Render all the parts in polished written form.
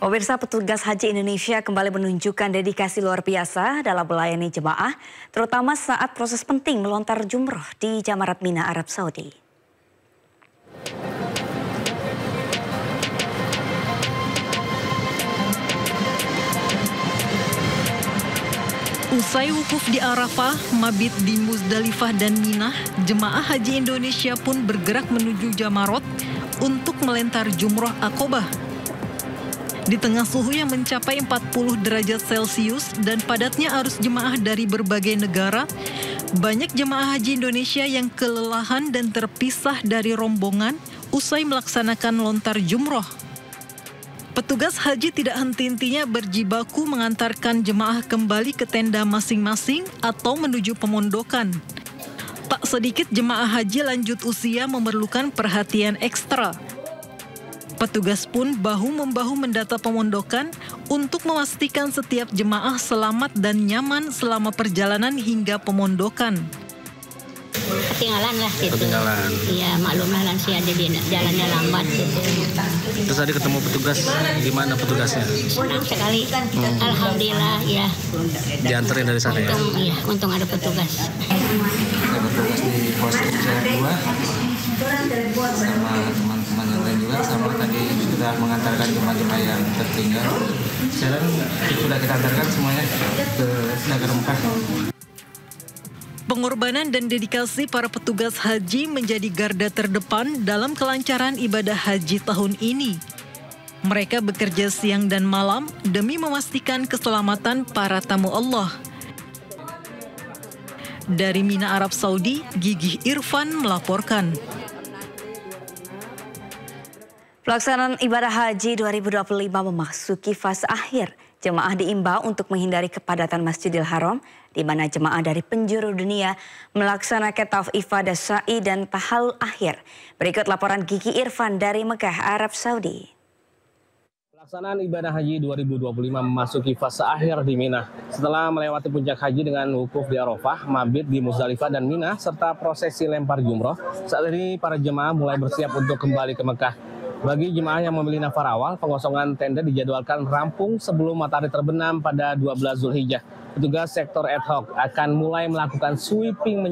Pemirsa, petugas Haji Indonesia kembali menunjukkan dedikasi luar biasa dalam melayani jemaah, terutama saat proses penting melontar jumroh di Jamarat Mina, Arab Saudi. Usai wukuf di Arafah, mabit di Muzdalifah dan Mina, jemaah Haji Indonesia pun bergerak menuju Jamarat untuk melontar jumroh Aqobah. Di tengah suhu yang mencapai 40 derajat Celcius dan padatnya arus jemaah dari berbagai negara, banyak jemaah Haji Indonesia yang kelelahan dan terpisah dari rombongan usai melaksanakan lontar jumroh. Petugas haji tidak henti-hentinya berjibaku mengantarkan jemaah kembali ke tenda masing-masing atau menuju pemondokan. Tak sedikit jemaah haji lanjut usia memerlukan perhatian ekstra. Petugas pun bahu-membahu mendata pemondokan untuk memastikan setiap jemaah selamat dan nyaman selama perjalanan hingga pemondokan. Ketinggalan lah gitu. Ketinggalan. Iya, maklumlah lansia jadi jalannya lambat gitu. Terus tadi ketemu petugas, gimana petugasnya? Senang sekali. Alhamdulillah ya. Dianterin dari sana ya? Untung ada petugas. Ada petugas di pos saya 2 sama teman-teman yang lain juga, sama tadi sudah mengantarkan jemaah-jemaah yang tertinggal. Sekarang sudah kita antarkan semuanya ke negara Mekah. Pengorbanan dan dedikasi para petugas haji menjadi garda terdepan dalam kelancaran ibadah haji tahun ini. Mereka bekerja siang dan malam demi memastikan keselamatan para tamu Allah. Dari Mina, Arab Saudi, Gigih Irfan melaporkan. Pelaksanaan ibadah haji 2025 memasuki fase akhir. Jemaah diimbau untuk menghindari kepadatan Masjidil Haram, di mana jemaah dari penjuru dunia melaksanakan tawaf ifadah sa'i dan tahallul akhir. Berikut laporan Gigi Irfan dari Mekah, Arab Saudi. Pelaksanaan ibadah haji 2025 memasuki fase akhir di Mina. Setelah melewati puncak haji dengan wukuf di Arafah, mabit di Muzdalifah dan Mina, serta prosesi lempar jumroh, saat ini para jemaah mulai bersiap untuk kembali ke Mekah. Bagi jemaah yang memilih nafar awal, pengosongan tenda dijadwalkan rampung sebelum matahari terbenam pada 12 Zulhijjah. Petugas sektor ad hoc akan mulai melakukan sweeping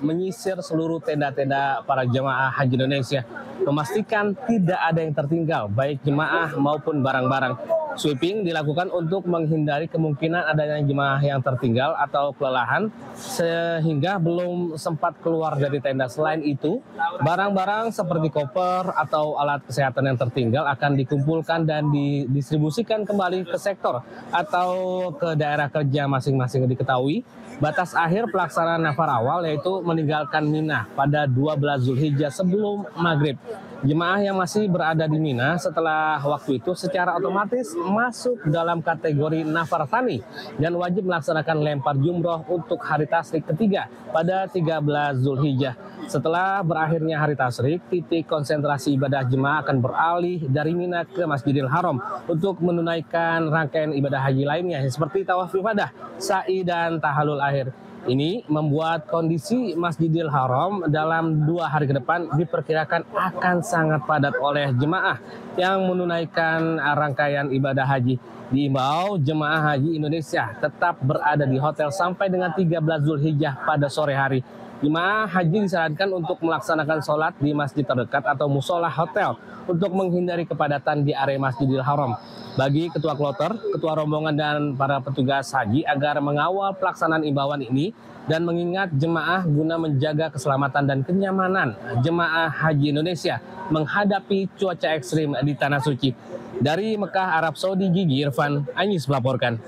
menyisir seluruh tenda-tenda para jemaah haji Indonesia, memastikan tidak ada yang tertinggal, baik jemaah maupun barang-barang. Sweeping dilakukan untuk menghindari kemungkinan adanya jemaah yang tertinggal atau kelelahan sehingga belum sempat keluar dari tenda. Selain itu, barang-barang seperti koper atau alat kesehatan yang tertinggal akan dikumpulkan dan didistribusikan kembali ke sektor atau ke daerah kerja masing-masing. Diketahui, batas akhir pelaksanaan nafar awal yaitu meninggalkan Mina pada 12 Zulhijjah sebelum maghrib. Jemaah yang masih berada di Mina setelah waktu itu secara otomatis masuk dalam kategori nafar tsani dan wajib melaksanakan lempar jumroh untuk hari tasyrik ketiga pada 13 Zulhijjah. Setelah berakhirnya hari tasyrik, titik konsentrasi ibadah jemaah akan beralih dari Mina ke Masjidil Haram untuk menunaikan rangkaian ibadah haji lainnya seperti tawaf ifadah, sa'i dan tahallul akhir. Ini membuat kondisi Masjidil Haram dalam 2 hari ke depan diperkirakan akan sangat padat oleh jemaah yang menunaikan rangkaian ibadah haji. Diimbau jemaah haji Indonesia tetap berada di hotel sampai dengan 13 Zulhijjah pada sore hari. Jemaah haji disarankan untuk melaksanakan sholat di masjid terdekat atau musola hotel untuk menghindari kepadatan di area Masjidil Haram. Bagi ketua kloter, ketua rombongan dan para petugas haji agar mengawal pelaksanaan imbauan ini dan mengingat jemaah guna menjaga keselamatan dan kenyamanan jemaah haji Indonesia menghadapi cuaca ekstrim di Tanah Suci. Dari Mekah, Arab Saudi, Gigi Irfan, Anyis melaporkan.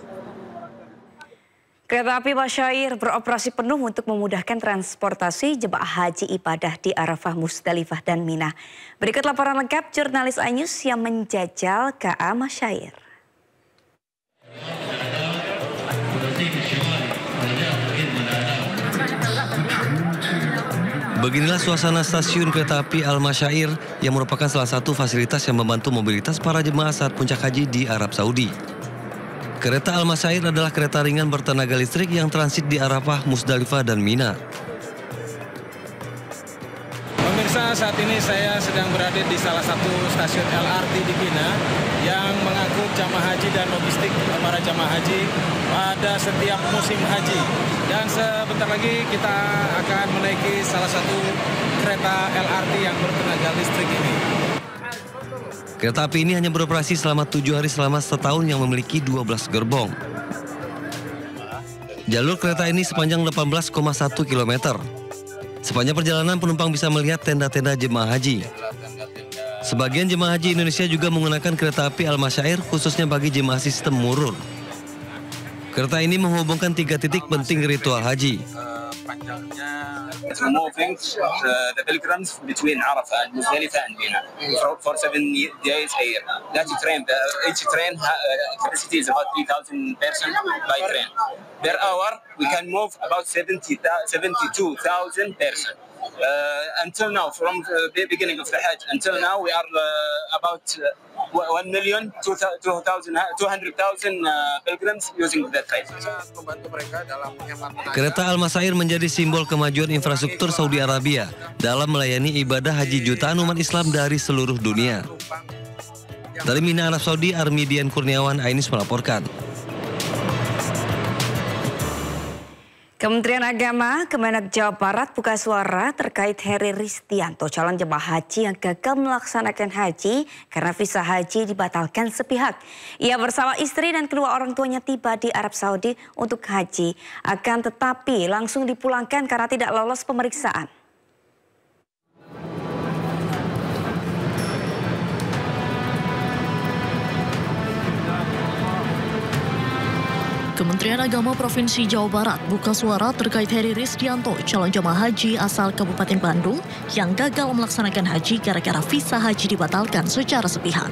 Kereta api Masyair beroperasi penuh untuk memudahkan transportasi jemaah haji ibadah di Arafah, Muzdalifah, dan Mina. Berikut laporan lengkap jurnalis Anyus yang menjajal KA Masyair. Beginilah suasana stasiun kereta api Al-Masyair yang merupakan salah satu fasilitas yang membantu mobilitas para jemaah saat puncak haji di Arab Saudi. Kereta Al-Masyair adalah kereta ringan bertenaga listrik yang transit di Arafah, Muzdalifah, dan Mina. Pemirsa, saat ini saya sedang berada di salah satu stasiun LRT di Bina yang mengangkut jamaah haji dan logistik para jamaah haji pada setiap musim haji. Dan sebentar lagi kita akan menaiki salah satu kereta LRT yang bertenaga listrik ini. Kereta api ini hanya beroperasi selama 7 hari selama setahun yang memiliki 12 gerbong. Jalur kereta ini sepanjang 18,1 km. Sepanjang perjalanan penumpang bisa melihat tenda-tenda jemaah haji. Sebagian jemaah haji Indonesia juga menggunakan kereta api Al-Masyair khususnya bagi jemaah sistem murur. Kereta ini menghubungkan 3 titik penting ritual haji. Moving the pilgrims between Arafah and Muzdalifah and Mina for 7 days a year. That train, each train capacity is about 3,000 person by train. Per hour, we can move about 72,000 person. Until now, from the beginning of the Hajj until now, we are about 1,200,000 pilgrims using that train. Kereta Al-Masyair menjadi simbol kemajuan infrastruktur Saudi Arabia dalam melayani ibadah haji jutaan umat Islam dari seluruh dunia. Dari Mina, Arab Saudi, Armidian Kurniawan, Ainis melaporkan. Kementerian Agama, Kemenak Jawa Barat buka suara terkait Heri Ristianto, calon jemaah haji yang gagal melaksanakan haji karena visa haji dibatalkan sepihak. Ia bersama istri dan kedua orang tuanya tiba di Arab Saudi untuk haji, akan tetapi langsung dipulangkan karena tidak lolos pemeriksaan. Kementerian Agama Provinsi Jawa Barat buka suara terkait Heri Ristianto, calon jemaah haji asal Kabupaten Bandung yang gagal melaksanakan haji gara-gara visa haji dibatalkan secara sepihak.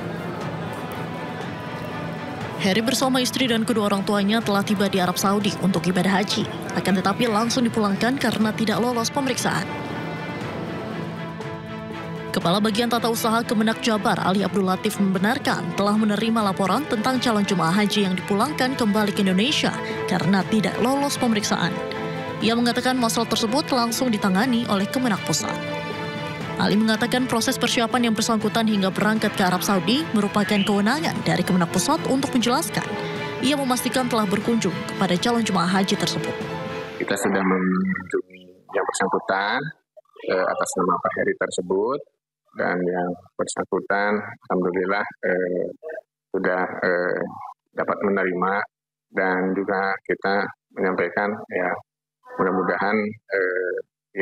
Heri bersama istri dan kedua orang tuanya telah tiba di Arab Saudi untuk ibadah haji, akan tetapi langsung dipulangkan karena tidak lolos pemeriksaan. Kepala Bagian Tata Usaha Kemenak Jabar Ali Abdul Latif membenarkan telah menerima laporan tentang calon jemaah haji yang dipulangkan kembali ke Indonesia karena tidak lolos pemeriksaan. Ia mengatakan masalah tersebut langsung ditangani oleh Kemenak Pusat. Ali mengatakan proses persiapan yang bersangkutan hingga berangkat ke Arab Saudi merupakan kewenangan dari Kemenak Pusat untuk menjelaskan. Ia memastikan telah berkunjung kepada calon jemaah haji tersebut. Kita sudah mengunjungi yang bersangkutan atas nama Pak Heri tersebut. Dan yang bersangkutan, alhamdulillah sudah dapat menerima, dan juga kita menyampaikan ya mudah-mudahan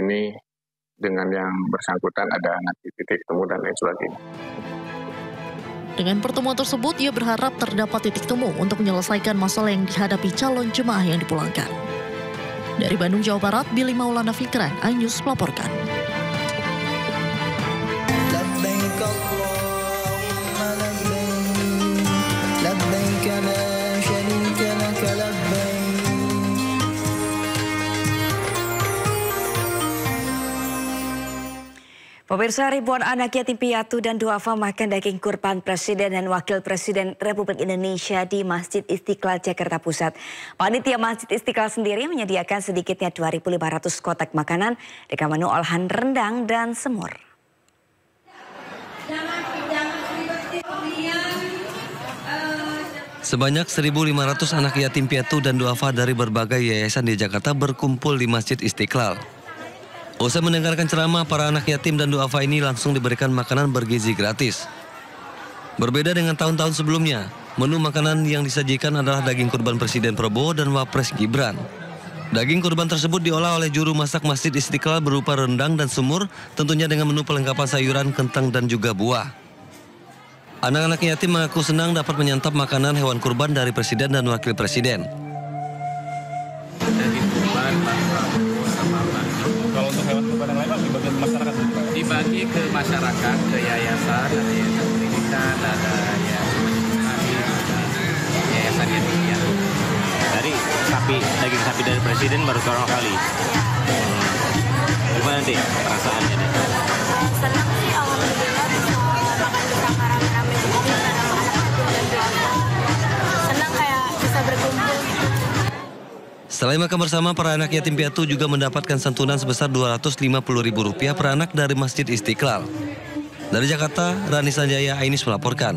ini dengan yang bersangkutan ada nanti titik temu dan lain sebagainya. Dengan pertemuan tersebut, ia berharap terdapat titik temu untuk menyelesaikan masalah yang dihadapi calon jemaah yang dipulangkan. Dari Bandung, Jawa Barat, Billy Maulana Fikran, iNews melaporkan. Pemirsa, ribuan anak yatim piatu dan duafa makan daging kurban Presiden dan Wakil Presiden Republik Indonesia di Masjid Istiqlal, Jakarta Pusat. Panitia Masjid Istiqlal sendiri menyediakan sedikitnya 2.500 kotak makanan dengan menu olahan rendang dan semur. Sebanyak 1.500 anak yatim piatu dan duafa dari berbagai yayasan di Jakarta berkumpul di Masjid Istiqlal. Usai mendengarkan ceramah, para anak yatim dan duafa ini langsung diberikan makanan bergizi gratis. Berbeda dengan tahun-tahun sebelumnya, menu makanan yang disajikan adalah daging kurban Presiden Prabowo dan Wapres Gibran. Daging kurban tersebut diolah oleh juru masak Masjid Istiqlal berupa rendang dan semur, tentunya dengan menu pelengkapan sayuran, kentang, dan juga buah. Anak-anak yatim mengaku senang dapat menyantap makanan hewan kurban dari Presiden dan Wakil Presiden. Kalau untuk hewan kurban yang lain, dibagi ke masyarakat? Dibagi ke masyarakat, ke yayasan, ada yayasan pendidikan, ada yayasan yatim piatu. Dari daging sapi dari Presiden baru pertama kali. Gimana nanti perasaannya? Senang sih, alhamdulillah bisa makan bersama rame-rame juga dengan anak-anak dan keluarga. Senang kayak bisa berkumpul gitu. Selain Selain makan bersama, para anak yatim piatu juga mendapatkan santunan sebesar Rp250.000 per anak dari Masjid Istiqlal. Dari Jakarta, Rani Sanjaya, Ainus melaporkan.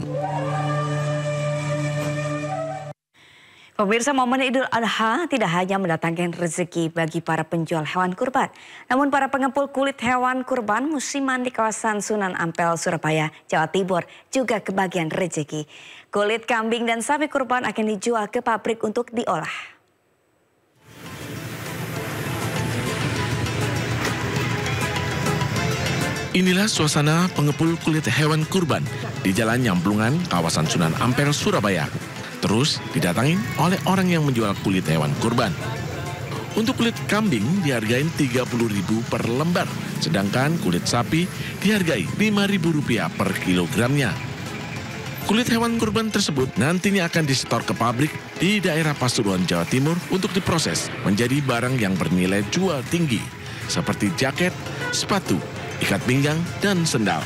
Pemirsa, momen Idul Adha tidak hanya mendatangkan rezeki bagi para penjual hewan kurban, namun para pengepul kulit hewan kurban musiman di kawasan Sunan Ampel, Surabaya, Jawa Timur juga kebagian rezeki. Kulit kambing dan sapi kurban akan dijual ke pabrik untuk diolah. Inilah suasana pengepul kulit hewan kurban di Jalan Nyamplungan, kawasan Sunan Ampel, Surabaya. Terus didatangin oleh orang yang menjual kulit hewan kurban. Untuk kulit kambing dihargai Rp30.000 per lembar, sedangkan kulit sapi dihargai Rp5.000 per kilogramnya. Kulit hewan kurban tersebut nantinya akan disetor ke pabrik di daerah Pasuruan, Jawa Timur untuk diproses menjadi barang yang bernilai jual tinggi, seperti jaket, sepatu, ikat pinggang, dan sendal.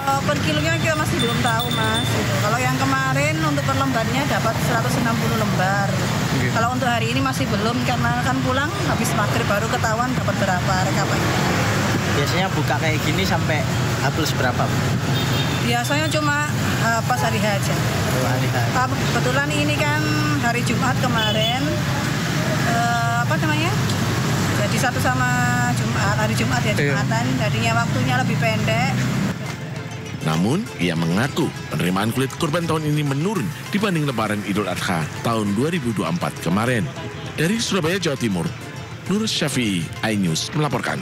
Per kilonya kita masih belum tahu, Mas. Kalau yang kemarin untuk per lembarnya dapat 160 lembar. Kalau untuk hari ini masih belum, karena kan pulang habis maghrib baru ketahuan dapat berapa rekapannya. Biasanya buka kayak gini sampai habis berapa? Biasanya cuma pas hari H aja. Hari H. Kebetulan ini kan hari Jumat kemarin, jadi satu sama Jumat, hari Jumat ya, Jumatan, jadinya waktunya lebih pendek. Namun, ia mengaku penerimaan kulit kurban tahun ini menurun dibanding Lebaran Idul Adha tahun 2024 kemarin. Dari Surabaya, Jawa Timur, Nur Syafi'i, iNews melaporkan.